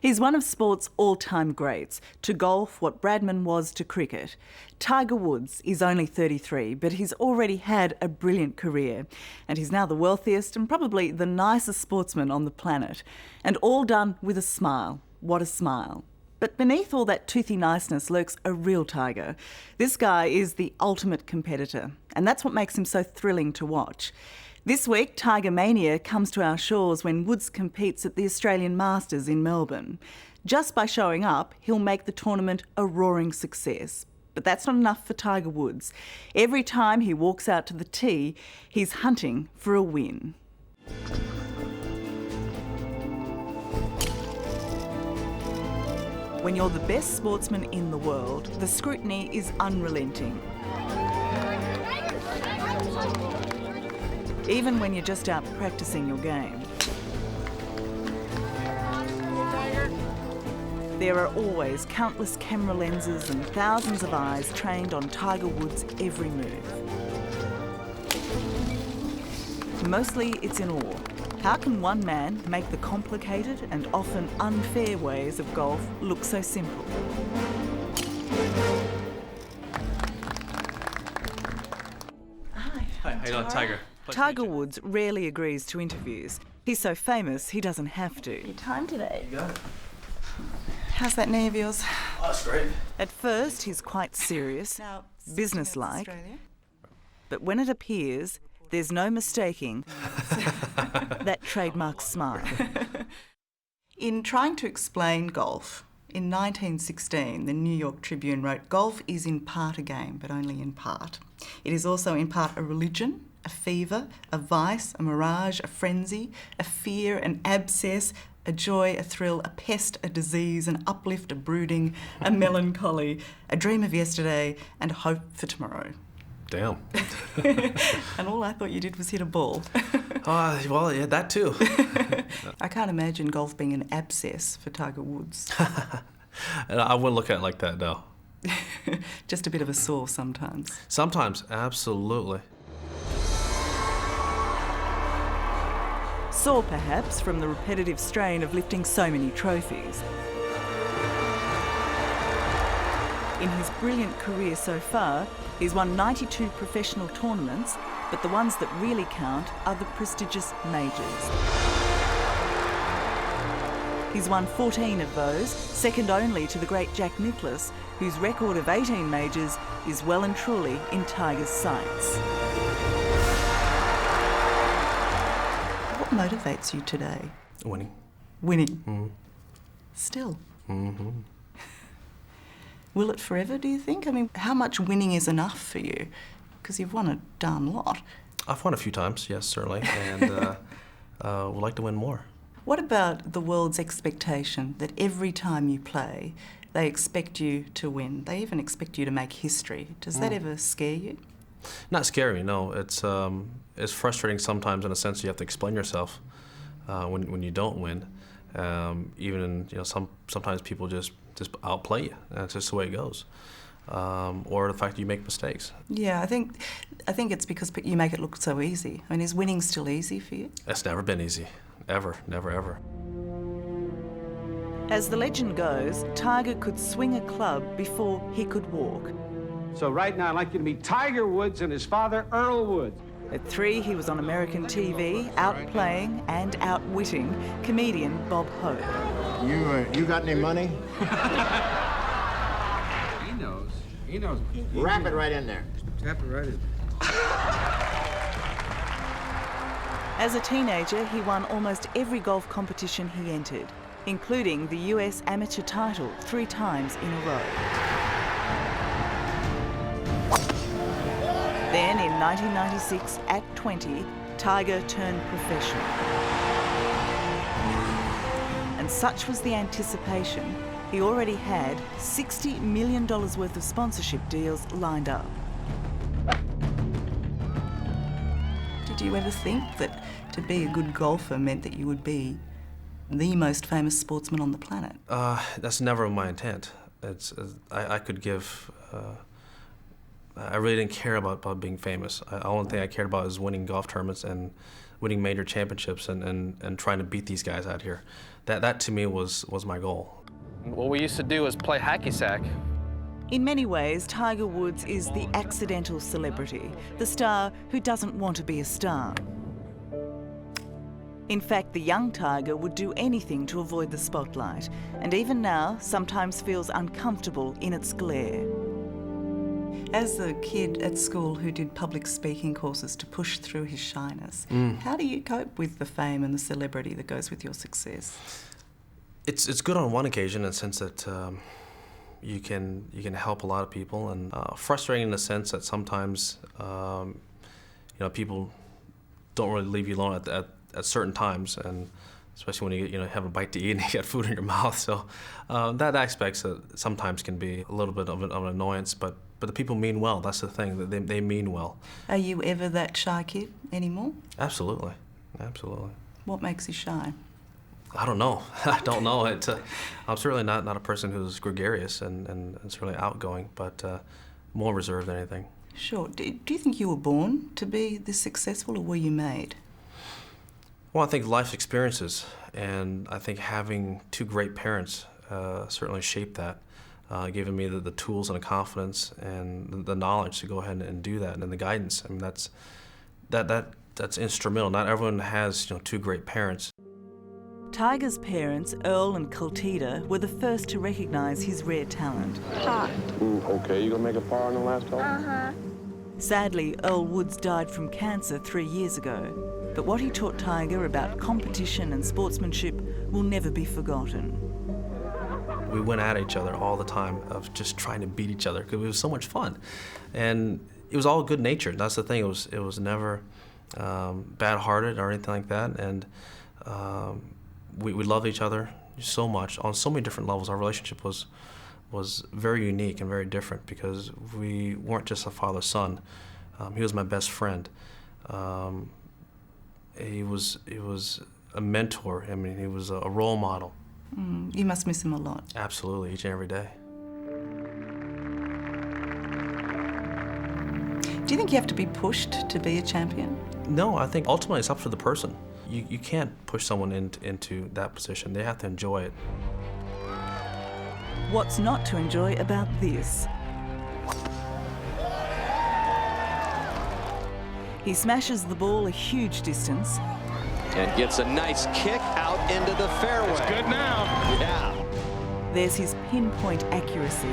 He's one of sport's all-time greats. To golf, what Bradman was to cricket. Tiger Woods is only 33, but he's already had a brilliant career. And he's now the wealthiest and probably the nicest sportsman on the planet. And all done with a smile. What a smile. But beneath all that toothy niceness lurks a real tiger. This guy is the ultimate competitor, and that's what makes him so thrilling to watch. This week, Tiger Mania comes to our shores when Woods competes at the Australian Masters in Melbourne. Just by showing up, he'll make the tournament a roaring success. But that's not enough for Tiger Woods. Every time he walks out to the tee, he's hunting for a win. When you're the best sportsman in the world, the scrutiny is unrelenting. Even when you're just out practicing your game. There are always countless camera lenses and thousands of eyes trained on Tiger Woods' every move. Mostly it's in awe. How can one man make the complicated and often unfair ways of golf look so simple? Hi, how you doing, Tiger? Tiger Woods rarely agrees to interviews. He's so famous, he doesn't have to. Your time today. You got it. How's that knee of yours? Oh, that's great. At first, he's quite serious, businesslike. But when it appears, there's no mistaking that trademark smile. In trying to explain golf, in 1916, the New York Tribune wrote, "Golf is in part a game, but only in part. It is also in part a religion, a fever, a vice, a mirage, a frenzy, a fear, an abscess, a joy, a thrill, a pest, a disease, an uplift, a brooding, a melancholy, a dream of yesterday, and a hope for tomorrow." Damn. And all I thought you did was hit a ball. Well, yeah, that too. I can't imagine golf being an abscess for Tiger Woods. I wouldn't look at it like that, no. Just a bit of a sore sometimes. Sometimes, absolutely. Sore, perhaps, from the repetitive strain of lifting so many trophies. In his brilliant career so far, he's won 92 professional tournaments, but the ones that really count are the prestigious majors. He's won 14 of those, second only to the great Jack Nicklaus, whose record of 18 majors is well and truly in Tiger's sights. What motivates you today? Winning. Winning? Mm-hmm. Still? Mm-hmm. Will it forever, do you think? I mean, how much winning is enough for you? Because you've won a darn lot. I've won a few times, yes, certainly, and would like to win more. What about the world's expectation that every time you play, they expect you to win? They even expect you to make history. Does that ever scare you? Not scare me, no. It's frustrating sometimes in a sense you have to explain yourself when you don't win. Even sometimes people just outplay you. That's just the way it goes. Or the fact that you make mistakes. Yeah, I think it's because you make it look so easy. I mean, is winning still easy for you? It's never been easy. Ever. Never, ever. As the legend goes, Tiger could swing a club before he could walk. So right now, I'd like you to meet Tiger Woods and his father, Earl Woods. At 3, he was on American TV, outplaying and outwitting comedian Bob Hope. You got any money? He knows. Wrap it right in there. Tap it right in. As a teenager, he won almost every golf competition he entered, including the US amateur title 3 times in a row. Then in 1996, at 20, Tiger turned professional. And such was the anticipation, he already had $60 million worth of sponsorship deals lined up. Did you ever think that to be a good golfer meant that you would be the most famous sportsman on the planet? That's never my intent. I could give I really didn't care about being famous. The only thing I cared about is winning golf tournaments and winning major championships and trying to beat these guys out here. That to me was my goal. What we used to do was play hacky sack. In many ways, Tiger Woods is the accidental celebrity, the star who doesn't want to be a star. In fact, the young Tiger would do anything to avoid the spotlight, and even now sometimes feels uncomfortable in its glare. As a kid at school who did public speaking courses to push through his shyness, how do you cope with the fame and the celebrity that goes with your success? It's good on one occasion in the sense that you can help a lot of people, and frustrating in the sense that sometimes people don't really leave you alone at certain times, and especially when you have a bite to eat and you got food in your mouth. So that aspect sometimes can be a little bit of an annoyance, but the people mean well. That's the thing, that they mean well. Are you ever that shy kid anymore? Absolutely. What makes you shy? I don't know. I don't know. I'm certainly not a person who's gregarious and certainly outgoing, but more reserved than anything. Sure. Do you think you were born to be this successful, or were you made? Well, I think life experiences, and I think having two great parents certainly shaped that, giving me the tools and the confidence and the knowledge to go ahead and do that, and the guidance. I mean, that's instrumental. Not everyone has two great parents. Tiger's parents, Earl and Cultida, were the first to recognise his rare talent. Okay, you gonna make a par on the last hole? Uh-huh. Sadly, Earl Woods died from cancer 3 years ago, but what he taught Tiger about competition and sportsmanship will never be forgotten. We went at each other all the time of just trying to beat each other because it was so much fun, and it was all good natured. That's the thing. It was never bad-hearted or anything like that, and we loved each other so much on so many different levels. Our relationship was very unique and very different because we weren't just a father-son. He was my best friend. He was a mentor. I mean, he was a role model. You must miss him a lot. Absolutely, each and every day. Do you think you have to be pushed to be a champion? No, I think ultimately it's up to the person. You can't push someone into that position. They have to enjoy it. What's not to enjoy about this? He smashes the ball a huge distance. And gets a nice kick out into the fairway. It's good now. Yeah. There's his pinpoint accuracy.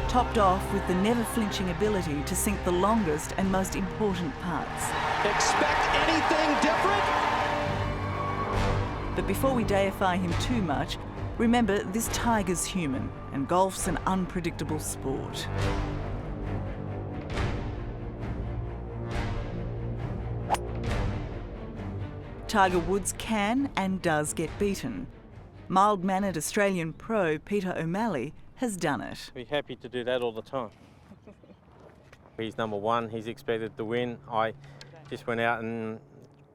Topped off with the never-flinching ability to sink the longest and most important parts. Expect anything different? But before we deify him too much, remember this Tiger's human, and golf's an unpredictable sport. Tiger Woods can and does get beaten. Mild-mannered Australian pro Peter O'Malley has done it. Be happy to do that all the time. He's number one, he's expected to win. I just went out and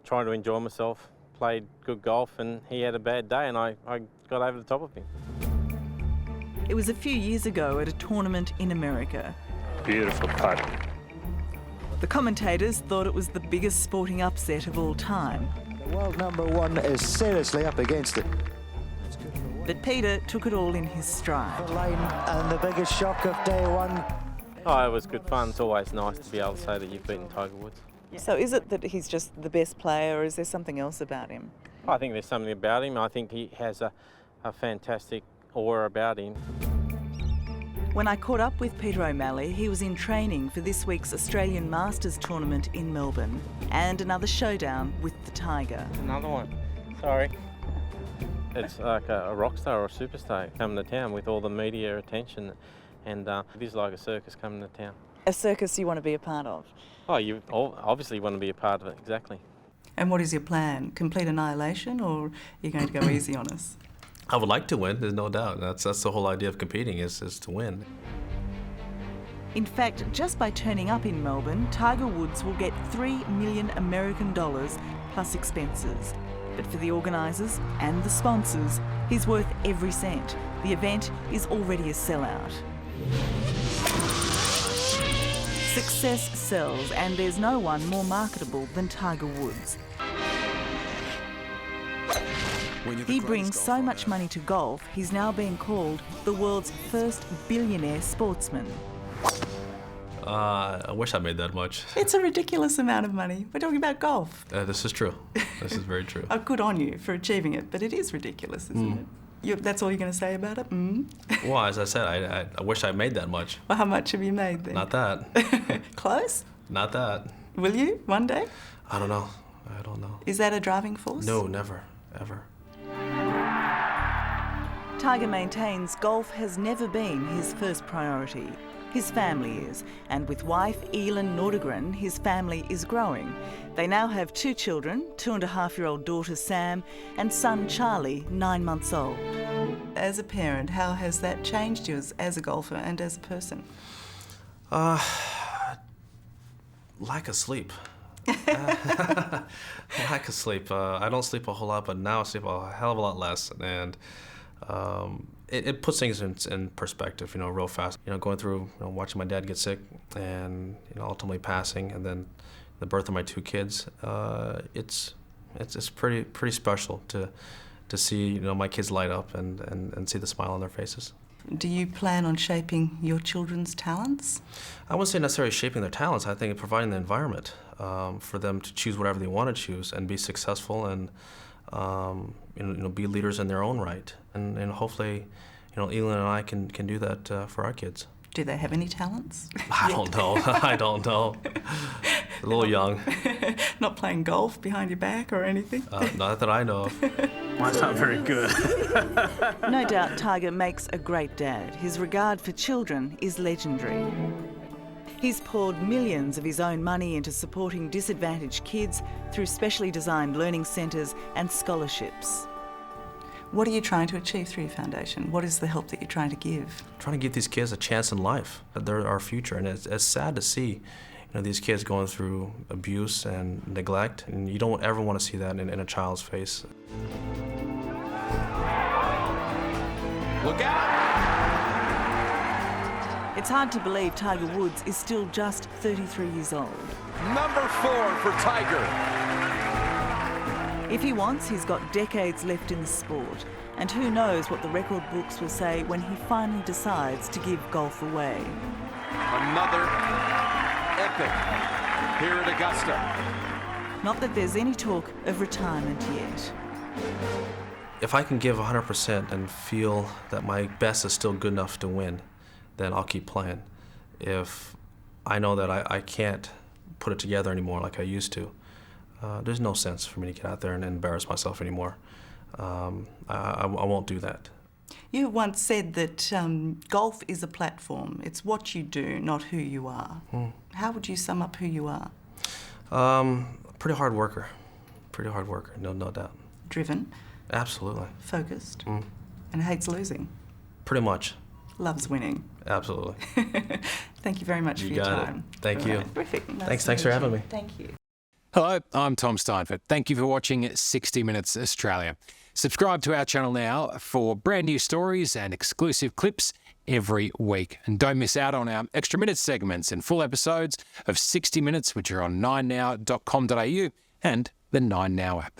tried to enjoy myself, played good golf, and he had a bad day and I got over the top of him. It was a few years ago at a tournament in America. Beautiful putt. The commentators thought it was the biggest sporting upset of all time. The world number one is seriously up against it. But Peter took it all in his stride. The line and the biggest shock of day one. Oh, it was good fun. It's always nice to be able to say that you've beaten Tiger Woods. So is it that he's just the best player, or is there something else about him? I think there's something about him. I think he has a fantastic aura about him. When I caught up with Peter O'Malley, he was in training for this week's Australian Masters tournament in Melbourne, and another showdown with the Tiger. Another one. Sorry. It's like a rock star or a superstar coming to town with all the media attention, and it is like a circus coming to town. A circus you want to be a part of? Oh, you obviously want to be a part of it, exactly. And what is your plan? Complete annihilation, or are you going to go easy on us? I would like to win, there's no doubt. That's the whole idea of competing is to win. In fact, just by turning up in Melbourne, Tiger Woods will get $3 million American plus expenses. But for the organisers and the sponsors, he's worth every cent. The event is already a sellout. Success sells, and there's no one more marketable than Tiger Woods. He brings so much money to golf, he's now being called the world's first billionaire sportsman. I wish I made that much. It's a ridiculous amount of money. We're talking about golf. This is true. This is very true. Oh, good on you for achieving it, but it is ridiculous, isn't it? That's all you're going to say about it? Well, as I said, I wish I made that much. Well, how much have you made then? Not that. Close? Not that. Will you, one day? I don't know. I don't know. Is that a driving force? No, never, ever. Tiger maintains golf has never been his first priority. His family is, and with wife Elin Nordegren, his family is growing. They now have 2 children, 2.5-year-old daughter Sam and son Charlie, 9 months old. As a parent, how has that changed you as a golfer and as a person? Lack of sleep. Lack of sleep. I don't sleep a whole lot, but now I sleep a hell of a lot less, and it puts things in perspective, real fast. Going through, watching my dad get sick, and ultimately passing, and then the birth of my 2 kids. It's pretty special to see my kids light up and see the smile on their faces. Do you plan on shaping your children's talents? I wouldn't say necessarily shaping their talents. I think providing the environment for them to choose whatever they want to choose and be successful and be leaders in their own right. And hopefully, Elin and I can do that for our kids. Do they have any talents? I don't know. I don't know. A little young. Not playing golf behind your back or anything? Not that I know of. Mine's not very good. No doubt Tiger makes a great dad. His regard for children is legendary. He's poured millions of his own money into supporting disadvantaged kids through specially designed learning centres and scholarships. What are you trying to achieve through your foundation? What is the help that you're trying to give? Trying to give these kids a chance in life. They're our future, and it's sad to see these kids going through abuse and neglect, and you don't ever want to see that in a child's face. Look out! It's hard to believe Tiger Woods is still just 33 years old. Number 4 for Tiger. If he wants, he's got decades left in the sport, and who knows what the record books will say when he finally decides to give golf away. Another epic here at Augusta. Not that there's any talk of retirement yet. If I can give 100% and feel that my best is still good enough to win, then I'll keep playing. If I know that I can't put it together anymore like I used to, there's no sense for me to get out there and embarrass myself anymore. I won't do that. You once said that golf is a platform. It's what you do, not who you are. How would you sum up who you are? Pretty hard worker. Pretty hard worker, no doubt. Driven? Absolutely. Focused? And hates losing? Pretty much. Loves winning? Absolutely. Thank you very much for your time. Thank you. Right. Terrific. Thanks for having me. Thank you. Hello, I'm Tom Steinfort. Thank you for watching 60 Minutes Australia. Subscribe to our channel now for brand new stories and exclusive clips every week. And don't miss out on our extra minutes segments and full episodes of 60 Minutes, which are on 9now.com.au and the 9Now app.